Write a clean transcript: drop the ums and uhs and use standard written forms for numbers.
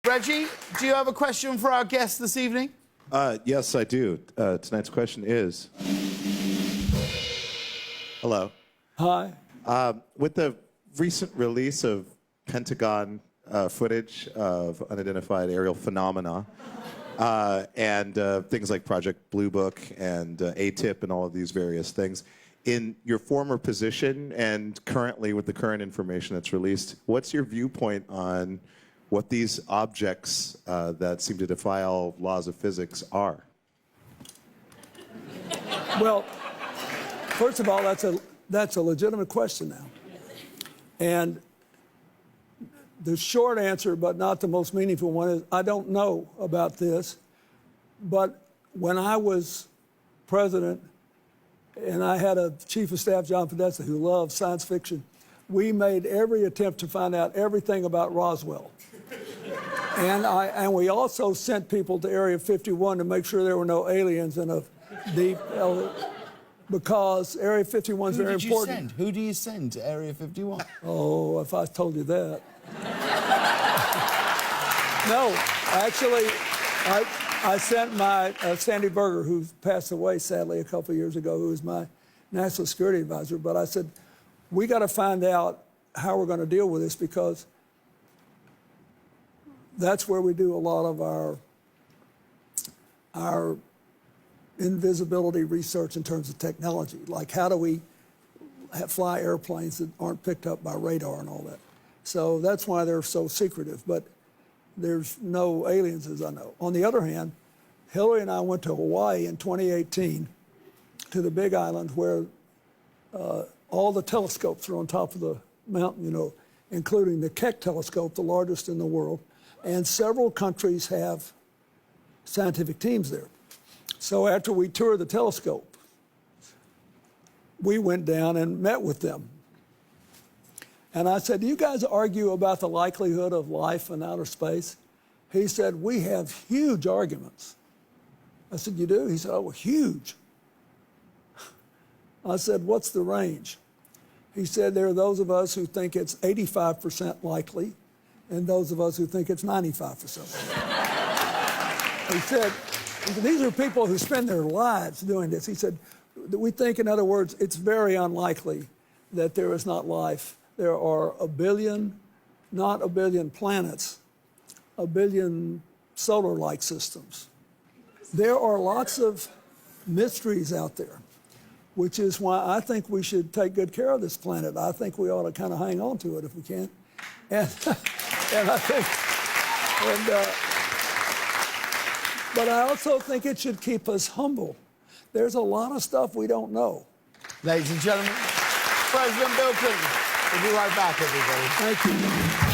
Reggie, do you have a question for our guest this evening? Yes, I do. Tonight's question is... Hello. Hi. With the recent release of Pentagon footage of unidentified aerial phenomena and things like Project Blue Book and ATIP and all of these various things, in your former position and currently with the current information that's released, what's your viewpoint on what these objects that seem to defy all laws of physics are? Well, first of all, that's a legitimate question now. And the short answer, but not the most meaningful one, is I don't know about this. But when I was president and I had a chief of staff, John Podesta, who loved science fiction, we made every attempt to find out everything about Roswell. And we also sent people to Area 51 to make sure there were no aliens in a deep, because Area 51 is very important. Who do you send to Area 51? Oh, if I told you that. No, actually, I sent my Sandy Berger, who passed away sadly a couple of years ago, who was my national security advisor. But I said, we got to find out how we're going to deal with this, because that's where we do a lot of our invisibility research in terms of technology. Like, how do we fly airplanes that aren't picked up by radar and all that? So that's why they're so secretive. But there's no aliens, as I know. On the other hand, Hillary and I went to Hawaii in 2018 to the Big Island, where all the telescopes are on top of the mountain, you know, including the Keck telescope, the largest in the world. And several countries have scientific teams there. So after we toured the telescope, we went down and met with them. And I said, do you guys argue about the likelihood of life in outer space? He said, we have huge arguments. I said, you do? He said, oh, huge. I said, what's the range? He said, there are those of us who think it's 85% likely, and those of us who think it's 95%. He said, these are people who spend their lives doing this. He said, we think, in other words, it's very unlikely that there is not life. There are a billion, not a billion planets, a billion solar-like systems. There are lots of mysteries out there, which is why I think we should take good care of this planet. I think we ought to kind of hang on to it if we can. And I think, but I also think it should keep us humble. There's a lot of stuff we don't know. Ladies and gentlemen, President Bill Clinton. We'll be right back, everybody. Thank you.